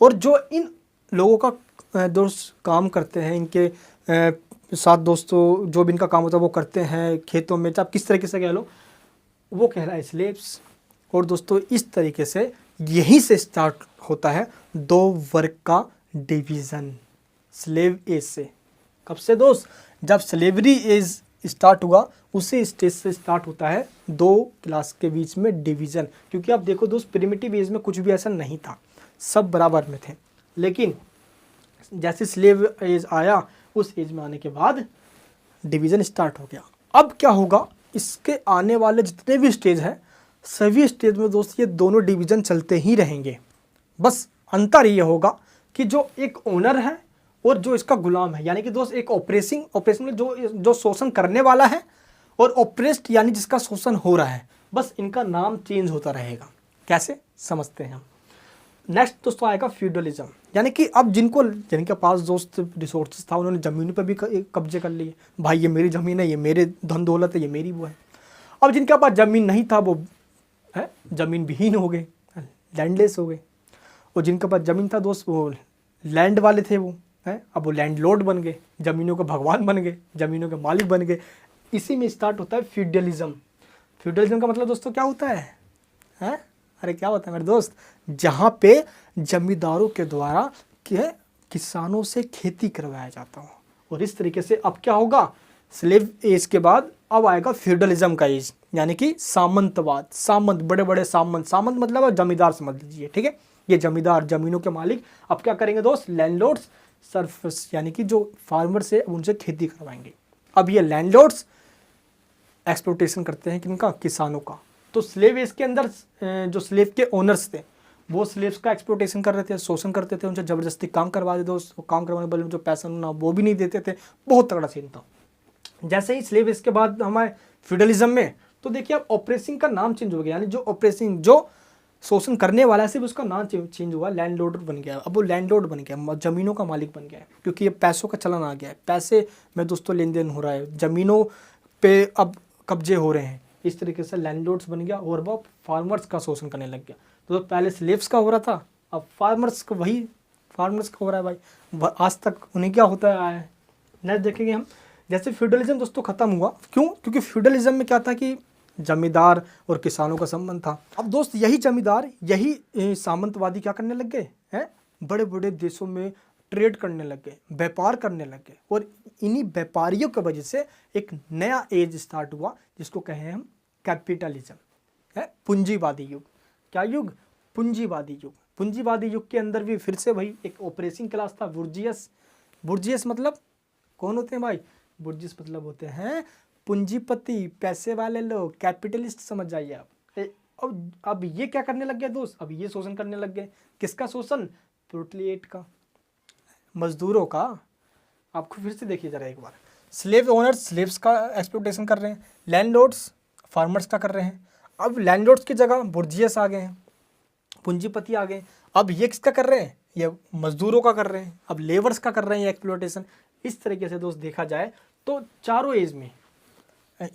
और जो इन लोगों का दोस्त काम करते हैं इनके साथ दोस्तों, जो भी इनका काम होता है वो करते हैं खेतों में, चाहे किस तरीके से कह लो, वो कहलाए स्लेव्स। और दोस्तों इस तरीके से यहीं से स्टार्ट होता है दो वर्ग का डिवीज़न स्लेव एज से। कब से दोस्त, जब स्लेवरी एज स्टार्ट हुआ उसी स्टेज से स्टार्ट होता है दो क्लास के बीच में डिवीज़न। क्योंकि आप देखो दोस्त प्रिमिटिव एज में कुछ भी ऐसा नहीं था, सब बराबर में थे, लेकिन जैसे स्लेव एज आया उस एज में आने के बाद डिवीज़न स्टार्ट हो गया। अब क्या होगा, इसके आने वाले जितने भी स्टेज हैं सभी स्टेज में दोस्त ये दोनों डिवीज़न चलते ही रहेंगे, बस अंतर ये होगा कि जो एक ओनर है और जो इसका गुलाम है, यानी कि दोस्त एक ऑपरेशन में जो शोषण करने वाला है और ऑपरेस्ड यानी जिसका शोषण हो रहा है, बस इनका नाम चेंज होता रहेगा। कैसे समझते हैं हम। नेक्स्ट दोस्तों आएगा फ्यूडलिज्म, यानी कि अब जिनके पास दोस्त रिसोर्सेज था उन्होंने ज़मीनों पर भी कब्जे कर लिए, भाई ये मेरी ज़मीन है, ये मेरे धन दौलत है, ये मेरी वो है। अब जिनके पास ज़मीन नहीं था वो है ज़मीन विहीन हो गए, लैंडलेस हो गए, और जिनके पास ज़मीन था दोस्त वो लैंड वाले थे वो है, अब वो लैंडलॉर्ड बन गए, ज़मीनों के भगवान बन गए, ज़मीनों के मालिक बन गए। इसी में स्टार्ट होता है फ्यूडलिज्म। फ्यूडलिज्म का मतलब दोस्तों क्या होता है? अरे क्या होता है मेरे दोस्त, जहाँ पे जमींदारों के द्वारा किसानों से खेती करवाया जाता हो। और इस तरीके से अब क्या होगा, स्लेव एज के बाद अब आएगा फ्यूडलिज्म का एज, यानी कि सामंतवाद। सामंत, बड़े बड़े सामंत, सामंत मतलब आप जमींदार समझ लीजिए, ठीक है। ये जमींदार, जमीनों के मालिक अब क्या करेंगे दोस्त, लैंडलॉर्ड्स सर्फस, यानी कि जो फार्मर से उनसे खेती करवाएंगे। अब ये लैंडलॉर्ड्स एक्सप्लोटेशन करते हैं किनका, किसानों का। तो स्लेव एज के अंदर जो स्लेव के ओनर्स थे वो स्लेव्स का एक्सप्लोटेशन कर रहे थे, शोषण करते थे, उनसे जबरदस्ती काम करवा देते, उस काम करवाने वाले जो पैसा ना वो भी नहीं देते थे। बहुत तगड़ा सीन था। जैसे ही स्लेव एज के बाद हमारे फ्यूडलिज्म में, तो देखिए अब ऑपरेसिंग का नाम चेंज हो गया, यानी जो ऑपरेसिंग, जो शोषण करने वाला है सिर्फ उसका नाम चेंज हुआ, लैंडलॉर्ड बन गया। अब वो लैंडलॉर्ड बन गया, जमीनों का मालिक बन गया है, क्योंकि ये पैसों का चलन आ गया है, पैसे में दोस्तों लेन देन हो रहा है, जमीनों पे अब कब्जे हो रहे हैं। इस तरीके से लैंडलॉर्ड्स बन गया और वो फार्मर्स का शोषण करने लग गया। तो पहले स्लेव्स का हो रहा था, अब फार्मर्स का, वही फार्मर्स का हो रहा है भाई, आज तक उन्हें क्या होता है। नेक्स्ट देखेंगे हम, जैसे फ्यूडलिज्म दोस्तों खत्म हुआ, क्यों, क्योंकि फ्यूडलिज्म में क्या था कि जमींदार और किसानों का संबंध था। अब दोस्त यही जमींदार, यही सामंतवादी क्या करने लग गए हैं, बड़े बड़े देशों में ट्रेड करने लग गए, व्यापार करने लग गए, और इन्हीं व्यापारियों की वजह से एक नया एज स्टार्ट हुआ जिसको कहें हम कैपिटलिज्म, है पूंजीवादी युग। क्या युग, पूंजीवादी युग। पूंजीवादी युग के अंदर भी फिर से वही एक ऑपरेसिंग क्लास था, बुर्जियस। बुर्जियस मतलब कौन होते हैं भाई, बुर्जियस मतलब होते हैं पूंजीपति, पैसे वाले लोग, कैपिटलिस्ट समझ जाइए आप। अब ये क्या करने लग गए दोस्त, अब ये शोषण करने लग गए। किसका शोषण, प्रोलेटारिएट का, मजदूरों का। आपको फिर से देखिए जरा एक बार, स्लेव ओनर्स स्लेव्स का एक्सप्लॉयटेशन कर रहे हैं, लैंडलॉर्ड्स फार्मर्स का कर रहे हैं। अब लैंडलॉर्ड्स की जगह बुर्जियस आ गए हैं, पूंजीपति आ गए। अब ये किसका कर रहे हैं, ये मजदूरों का कर रहे हैं, अब लेबर्स का कर रहे हैं एक्सप्लॉयटेशन। इस तरीके से दोस्त देखा जाए तो चारों एज में,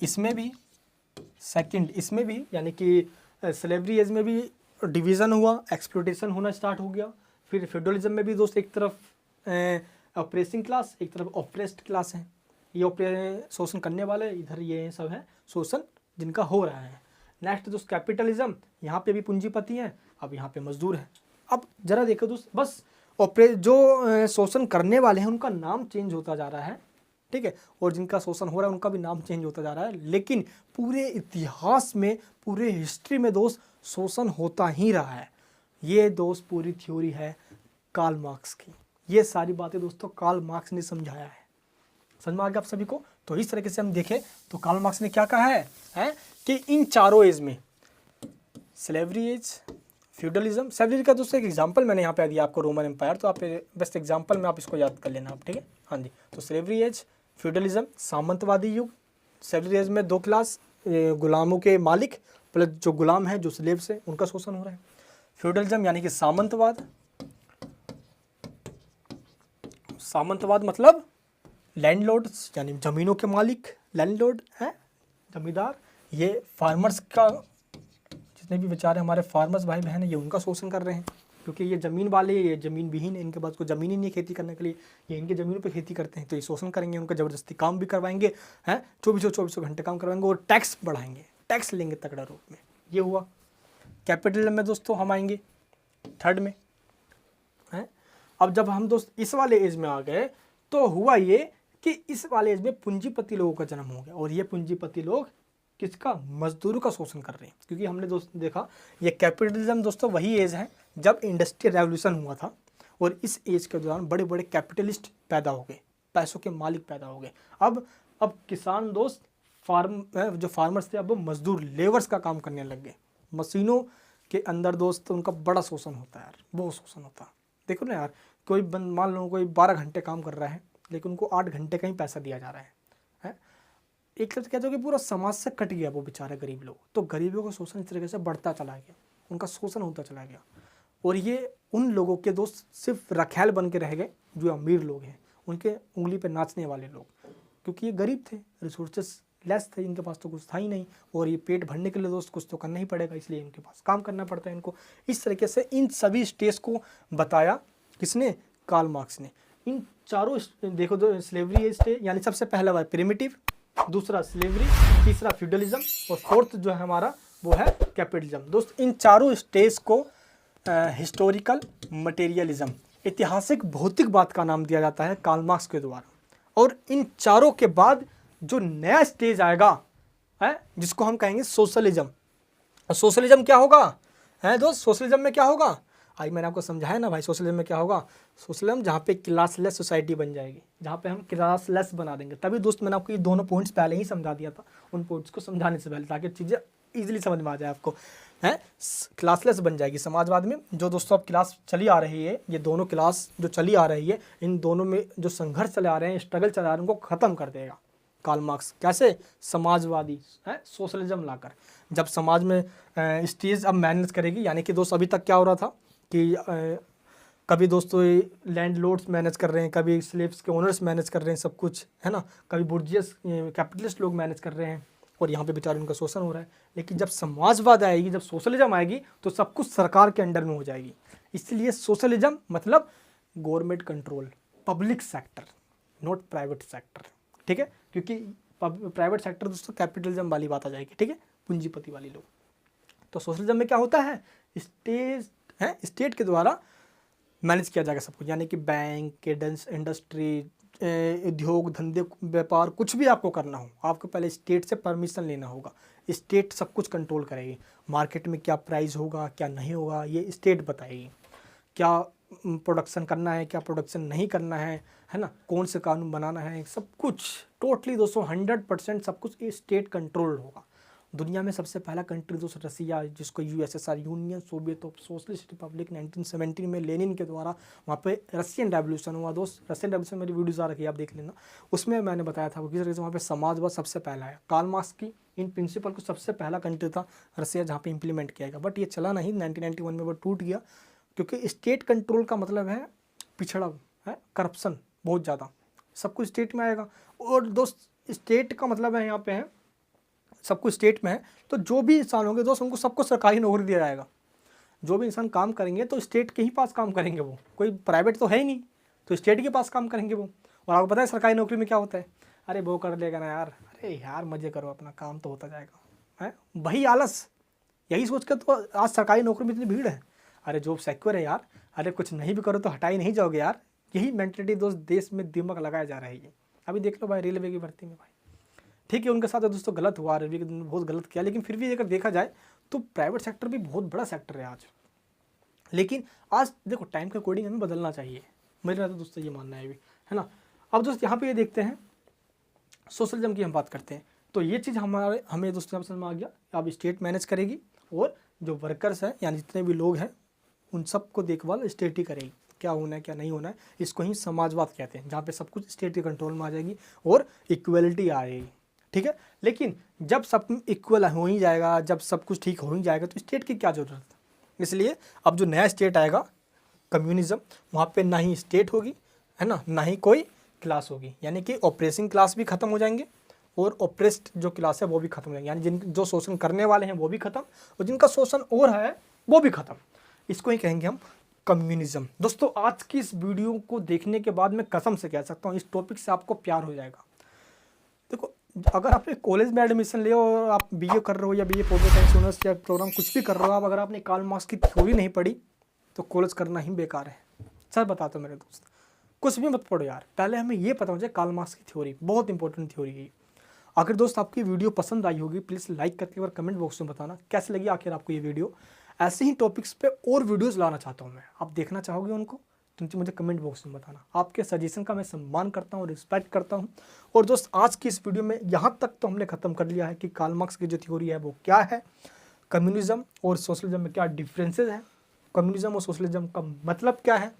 इसमें भी सेकंड, इसमें भी यानी कि स्लेवरी एज में भी डिवीज़न हुआ, एक्सप्लॉयटेशन होना स्टार्ट हो गया। फिर फ्यूडलिज्म में भी दोस्त एक तरफ ऑपरेसिंग क्लास, एक तरफ ऑपरेस्ड क्लास है। ये शोषण करने वाले, इधर ये सब है शोषण जिनका हो रहा है। नेक्स्ट दोस्त कैपिटलिज्म, यहाँ पे भी पूंजीपति हैं, अब यहाँ पे मजदूर हैं। अब जरा देखो दोस्त, बस जो शोषण करने वाले हैं उनका नाम चेंज होता जा रहा है, ठीक है, और जिनका शोषण हो रहा है उनका भी नाम चेंज होता जा रहा है, लेकिन पूरे इतिहास में, पूरे हिस्ट्री में दोस्त शोषण होता ही रहा है। ये दोस्त पूरी थ्योरी है कार्ल मार्क्स की। ये सारी बातें दोस्तों कार्ल मार्क्स ने समझाया है। समझ में आ गया आप सभी को। तो इस तरीके से हम देखें तो कार्ल मार्क्स ने क्या कहा है कि इन चारों एज में, स्लेवरी एज, फ्यूडलिज्म, स्लेवरी का दोस्तों एक एग्जांपल मैंने यहाँ पे दिया आपको, रोमन एम्पायर, तो आप बेस्ट एग्जांपल में आप इसको याद कर लेना आप, ठीक है। हाँ जी, तो स्लेवरी एज, फ्यूडलिज्म, सामंतवादी युग। स्लेवरी एज में दो क्लास, गुलामों के मालिक प्लस जो गुलाम है, जो स्लेव्स है, उनका शोषण हो रहा है। फ्यूडलिज्म यानी कि सामंतवाद, सामंतवाद मतलब लैंडलॉर्ड्स यानी जमीनों के मालिक, लैंडलॉर्ड है जमींदार। ये फार्मर्स का, जितने भी बेचारे हमारे फार्मर्स भाई बहन हैं, ये उनका शोषण कर रहे हैं, क्योंकि ये ज़मीन वाले, ये ज़मीन विहीन है, इनके पास कोई ज़मीन ही नहीं है खेती करने के लिए, ये इनके ज़मीनों पे खेती करते हैं, तो ये शोषण करेंगे, उनका ज़बरदस्ती काम भी करवाएंगे, हैं 24 घंटे काम करवाएंगे और टैक्स बढ़ाएंगे, टैक्स लेंगे तगड़ा रूप में। ये हुआ। कैपिटल में दोस्तों हम आएंगे थर्ड में, हैं। अब जब हम दोस्त इस वाले एज में आ गए तो हुआ ये कि इस वाले एज में पूंजीपति लोगों का जन्म हो गया, और ये पूंजीपति लोग किसका, मजदूरों का शोषण कर रहे हैं। क्योंकि हमने दोस्त देखा ये कैपिटलिज्म दोस्तों वही एज है जब इंडस्ट्रियल रेवोल्यूशन हुआ था, और इस एज के दौरान बड़े बड़े कैपिटलिस्ट पैदा हो गए, पैसों के मालिक पैदा हो गए। अब किसान दोस्त जो फार्मर्स थे अब वो मजदूर, लेबर्स का काम करने लग गए। मशीनों के अंदर दोस्त उनका बड़ा शोषण होता है यार, बहुत शोषण होता है। देखो ना यार, कोई मान लो कोई 12 घंटे काम कर रहा है, लेकिन उनको 8 घंटे का ही पैसा दिया जा रहा है। एक तरह से कहते हो कि पूरा समाज से कट गया वो बेचारे गरीब लोग। तो गरीबों का शोषण इस तरीके से बढ़ता चला गया, उनका शोषण होता चला गया, और ये उन लोगों के दोस्त सिर्फ रखैल बन के रह गए जो अमीर लोग हैं, उनके उंगली पे नाचने वाले लोग, क्योंकि ये गरीब थे, रिसोर्सेस लेस थे, इनके पास तो कुछ था ही नहीं, और ये पेट भरने के लिए दोस्त कुछ तो करना ही पड़ेगा, इसलिए इनके पास काम करना पड़ता है इनको। इस तरीके से इन सभी स्टेज को बताया किसने, कार्ल मार्क्स ने। इन चारों देखो, दो स्लेवरी स्टेज, यानी सबसे पहला बार प्रिमिटिव, दूसरा स्लेवरी, तीसरा फ्यूडलिज्म, और फोर्थ जो है हमारा वो है कैपिटलिज्म। दोस्त इन चारों स्टेज को हिस्टोरिकल मटेरियलिज्म, ऐतिहासिक भौतिक बात का नाम दिया जाता है कार्ल मार्क्स के द्वारा। और इन चारों के बाद जो नया स्टेज आएगा है जिसको हम कहेंगे सोशलिज्म। और सोशलिज्म क्या होगा है दोस्त, सोशलिज्म में क्या होगा, आज मैंने आपको समझाया ना भाई, सोशलिज्म में क्या होगा, सोशलिज्म जहाँ पे क्लासलेस सोसाइटी बन जाएगी, जहाँ पे हम क्लासलेस बना देंगे। तभी दोस्त मैंने आपको ये दोनों पॉइंट्स पहले ही समझा दिया था, उन पॉइंट्स को समझाने से पहले, ताकि चीज़ें ईजिली समझ में आ जाए आपको। है क्लासलेस बन जाएगी समाजवाद में। जो दोस्तों अब क्लास चली आ रही है, ये दोनों क्लास जो चली आ रही है, इन दोनों में जो संघर्ष चले आ रहे हैं, स्ट्रगल चले आ रहे हैं, उनको ख़त्म कर देगा कार्ल मार्क्स। कैसे, समाजवादी है सोशलिज्म लाकर। जब समाज में स्टेज अब मैनेज करेगी, यानी कि दोस्त अभी तक क्या हो रहा था कि कभी दोस्तों लैंडलॉर्ड्स मैनेज कर रहे हैं, कभी स्लेव्स के ओनर्स मैनेज कर रहे हैं सब कुछ, है ना, कभी बुर्जियस कैपिटलिस्ट लोग मैनेज कर रहे हैं, और यहाँ पे बेचारे उनका शोषण हो रहा है। लेकिन जब समाजवाद आएगी, जब सोशलिज्म आएगी, तो सब कुछ सरकार के अंडर में हो जाएगी। इसलिए सोशलिज्म मतलब government control, public sector, not private sector, ठीक है, क्योंकि प्राइवेट सेक्टर दोस्तों कैपिटलिज्म वाली बात आ जाएगी, ठीक है, पूंजीपति वाली लोग। तो सोशलिज्म में क्या होता है, स्टेट के द्वारा मैनेज किया जाएगा सब कुछ, यानी कि बैंक, इंडस्ट्री, उद्योग धंधे, व्यापार, कुछ भी आपको करना हो, आपको पहले स्टेट से परमिशन लेना होगा। स्टेट सब कुछ कंट्रोल करेगी। मार्केट में क्या प्राइस होगा, क्या नहीं होगा, ये स्टेट बताएगी। क्या प्रोडक्शन करना है, क्या प्रोडक्शन नहीं करना है ना, कौन से कानून बनाना है, सब कुछ टोटली दोस्तों 100% सब कुछ स्टेट कंट्रोल होगा। दुनिया में सबसे पहला कंट्री दोस्तों रसिया, जिसको USSR, union Soviet socialist Republic 1917 में लेनिन के द्वारा वहाँ पे रशियन रेवोल्यूशन हुआ दोस्त। रशियन रेवोल्यूशन मेरी वीडियोज़ आ रखी है, आप देख लेना। उसमें मैंने बताया था किस तरह से वहाँ पे समाजवाद सबसे पहला है। कार्ल मार्क्स की इन प्रिंसिपल को सबसे पहला कंट्री था रसिया जहाँ पे इम्प्लीमेंट किया गया, बट ये चला नहीं, 1991 में वो टूट गया, क्योंकि स्टेट कंट्रोल का मतलब है पिछड़ा है, करप्शन बहुत ज़्यादा, सब कुछ स्टेट में आएगा। और दोस्त स्टेट का मतलब है यहाँ पे है सब कुछ स्टेट में है, तो जो भी इंसान होंगे दोस्त उनको सबको सरकारी नौकरी दिया जाएगा। जो भी इंसान काम करेंगे तो स्टेट के ही पास काम करेंगे, वो कोई प्राइवेट तो है ही नहीं, तो स्टेट के पास काम करेंगे वो। और आपको पता है सरकारी नौकरी में क्या होता है, अरे वो कर लेगा ना यार, अरे यार मज़े करो, अपना काम तो होता जाएगा, है वही आलस, यही सोच कर तो आज सरकारी नौकरी में इतनी भीड़ है। अरे जॉब सिक्योर है यार, अरे कुछ नहीं भी करो तो हटा ही नहीं जाओगे यार, यही मेंटलिटी दोस्त देश में दिमाग लगाया जा रहा है। अभी देख लो भाई रेलवे की भर्ती में, भाई ठीक है उनके साथ दोस्तों गलत हुआ, रेलवे ने बहुत गलत किया, लेकिन फिर भी अगर देखा जाए तो प्राइवेट सेक्टर भी बहुत बड़ा सेक्टर है आज। लेकिन आज देखो टाइम के अकॉर्डिंग हमें बदलना चाहिए, मेरा तो दोस्तों ये मानना है भी, है ना। अब दोस्त यहाँ पे ये देखते हैं सोशलिज्म की हम बात करते हैं, तो ये चीज़ हमें दोस्तों समझ में आ गया। अब स्टेट मैनेज करेगी और जो वर्कर्स हैं यानी जितने भी लोग हैं उन सबको देखभाल स्टेट ही करेगी, क्या होना है क्या नहीं होना है, इसको ही समाजवाद कहते हैं, जहाँ पे सब कुछ स्टेट के कंट्रोल में आ जाएगी और इक्वलिटी आएगी, ठीक है। लेकिन जब सब इक्वल हो ही जाएगा, जब सब कुछ ठीक हो ही जाएगा, तो स्टेट की क्या ज़रूरत है। इसलिए अब जो नया स्टेट आएगा कम्युनिज्म, वहाँ पे ना ही स्टेट होगी, है ना ही कोई क्लास होगी, यानी कि ऑपरेसिंग क्लास भी खत्म हो जाएंगे और ऑपरेस्ड जो क्लास है वो भी खत्म हो जाएंगे, यानी जो शोषण करने वाले हैं वो भी खत्म और जिनका शोषण और है वो भी खत्म। इसको ही कहेंगे हम कम्युनिज्म। दोस्तों आज की इस वीडियो को देखने के बाद मैं कसम से कह सकता हूँ इस टॉपिक से आपको प्यार हो जाएगा। देखो अगर आपने कॉलेज में एडमिशन लिया और आप बीए कर रहे हो या बीए पॉलिटिकल साइंस ऑनर्स या प्रोग्राम कुछ भी कर रहे हो, आप अगर आपने कार्ल मार्क्स की थ्योरी नहीं पढ़ी तो कॉलेज करना ही बेकार है। सर बताता हूँ मेरे दोस्त, कुछ भी मत पढ़ो यार, पहले हमें ये पता हो जाए कार्ल मार्क्स की थ्योरी बहुत इंपॉर्टेंट थ्योरी है। अगर दोस्त आपकी वीडियो पसंद आई होगी प्लीज़ लाइक करके और कमेंट बॉक्स में बताना कैसे लगी आखिर आपको ये वीडियो। ऐसे ही टॉपिक्स पे और वीडियोज़ लाना चाहता हूँ मैं, आप देखना चाहोगे उनको तो मुझे कमेंट बॉक्स में बताना। आपके सजेशन का मैं सम्मान करता हूँ, रिस्पेक्ट करता हूँ। और दोस्त आज की इस वीडियो में यहाँ तक तो हमने ख़त्म कर लिया है कि कार्ल मार्क्स की जो थ्योरी है वो क्या है, कम्युनिज्म और सोशलिज्म में क्या डिफरेंसेस हैं, कम्युनिज्म और सोशलिज्म का मतलब क्या है,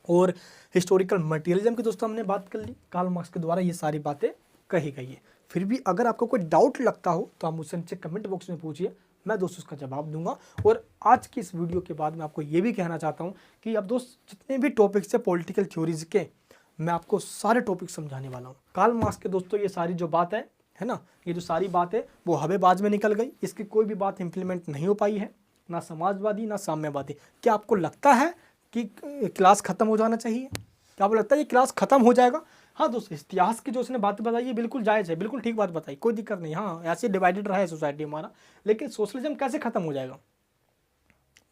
और हिस्टोरिकल मटेरियलिज्म की दोस्तों हमने बात कर ली, कार्ल मार्क्स के द्वारा ये सारी बातें कही गई है। फिर भी अगर आपको कोई डाउट लगता हो तो आप मुझसे नीचे कमेंट बॉक्स में पूछिए, मैं दोस्तों उसका जवाब दूंगा। और आज की इस वीडियो के बाद मैं आपको ये भी कहना चाहता हूँ कि अब दोस्त जितने भी टॉपिक्स है पॉलिटिकल थ्योरीज के, मैं आपको सारे टॉपिक समझाने वाला हूँ। कार्ल मार्क्स के दोस्तों ये सारी जो बात है ना, ये जो सारी बात है वो हवेबाज में निकल गई, इसकी कोई भी बात इंप्लीमेंट नहीं हो पाई है, ना समाजवादी ना साम्यवादी। क्या आपको लगता है कि क्लास ख़त्म हो जाना चाहिए? क्या आपको लगता है ये क्लास ख़त्म हो जाएगा? हाँ दोस्तों इतिहास की जो उसने बातें बताई है बिल्कुल जायज़ है, बिल्कुल ठीक बात बताई, कोई दिक्कत नहीं। हाँ ऐसे डिवाइडेड रहा है सोसाइटी हमारा, लेकिन सोशलिज्म कैसे ख़त्म हो जाएगा,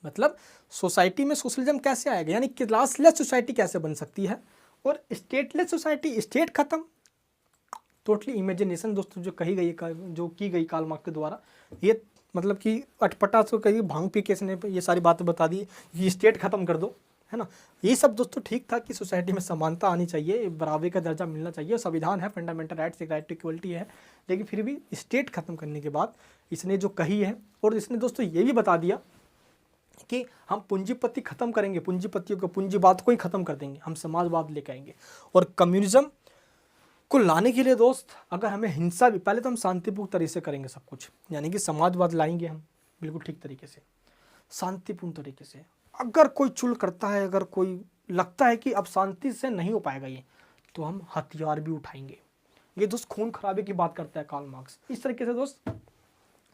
मतलब सोसाइटी में सोशलिज्म कैसे आएगा, यानी क्लासलेस सोसाइटी कैसे बन सकती है, और स्टेटलेस सोसाइटी, स्टेट खत्म, टोटली इमेजिनेशन दोस्तों जो कही गई, जो की गई कार्ल मार्क्स के द्वारा, ये मतलब कि अटपटा से कही भांग पी के इसने ये सारी बातें बता दी, ये स्टेट खत्म कर दो, है ना। ये सब दोस्तों ठीक था कि सोसाइटी में समानता आनी चाहिए, बराबरी का दर्जा मिलना चाहिए, संविधान है, फंडामेंटल राइट्स, एक राइट टू इक्वलिटी है, लेकिन फिर भी स्टेट खत्म करने के बाद इसने जो कही है, और इसने दोस्तों ये भी बता दिया कि हम पूंजीपति खत्म करेंगे, पूंजीपतियों को, पूंजीवाद को ही खत्म कर देंगे, हम समाजवाद लेकर आएंगे। और कम्युनिज्म को लाने के लिए दोस्त अगर हमें हिंसा भी, पहले तो हम शांतिपूर्ण तरीके से करेंगे सब कुछ, यानी कि समाजवाद लाएंगे हम बिल्कुल ठीक तरीके से, शांतिपूर्ण तरीके से। अगर कोई चुल करता है, अगर कोई लगता है कि अब शांति से नहीं हो पाएगा ये, तो हम हथियार भी उठाएंगे। ये दोस्त खून खराबे की बात करता है कार्ल मार्क्स। इस तरीके से दोस्त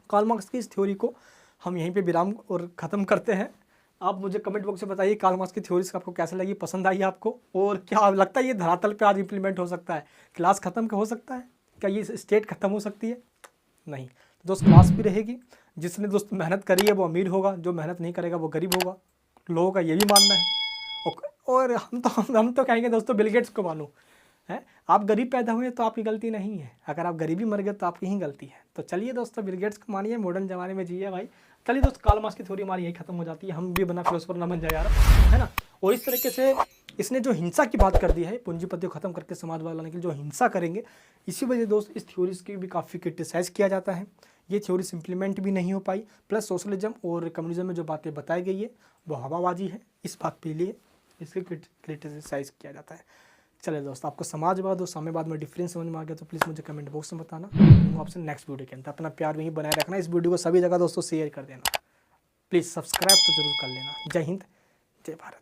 कार्ल मार्क्स की इस थ्योरी को हम यहीं पे विराम और ख़त्म करते हैं। आप मुझे कमेंट बॉक्स में बताइए कार्ल मार्क्स की थ्योरीज आपको कैसे लगी, पसंद आई आपको, और क्या लगता है ये धरातल पे आज इंप्लीमेंट हो सकता है, क्लास खत्म हो सकता है, क्या ये स्टेट खत्म हो सकती है? नहीं दोस्त, क्लास भी रहेगी। जिसने दोस्त मेहनत करी है वो अमीर होगा, जो मेहनत नहीं करेगा वो गरीब होगा, लोगों का ये भी मानना है। और हम तो कहेंगे दोस्तों बिल गेट्स को मानो है, आप गरीब पैदा हुए तो आपकी गलती नहीं है, अगर आप गरीबी मर गए तो आपकी ही गलती है। तो चलिए दोस्तों बिल गेट्स को मानिए, मॉडर्न ज़माने में जिए भाई। चलिए दोस्त, कार्ल मार्क्स की थ्योरी हमारी यही खत्म हो जाती है, हम भी बना फिलोसोफर ना बन जाए यार, है ना। और इस तरीके से इसने जो हिंसा की बात कर दी है, पूंजीपति को खत्म करके समाजवाद लाने के लिए जो हिंसा करेंगे, इसी वजह दोस्त इस थ्योरीज की भी काफ़ी क्रिटिसाइज़ किया जाता है। ये थ्योरीज इंप्लीमेंट भी नहीं हो पाई, प्लस सोशलिज्म और कम्युनिज्म में जो बातें बताई गई है वो हवाबाजी है, इस बात के लिए इसके क्रिटिसाइज़ किया जाता है। चलिए दोस्त, आपको समाजवाद और साम्यवाद में डिफरेंस समझ में आ गया तो प्लीज़ मुझे कमेंट बॉक्स में बताना। मैं आपसे नेक्स्ट वीडियो के अंदर, अपना प्यार वहीं बनाए रखना, इस वीडियो को सभी जगह दोस्तों शेयर कर देना, प्लीज़ सब्सक्राइब तो जरूर कर लेना। जय हिंद, जय भारत।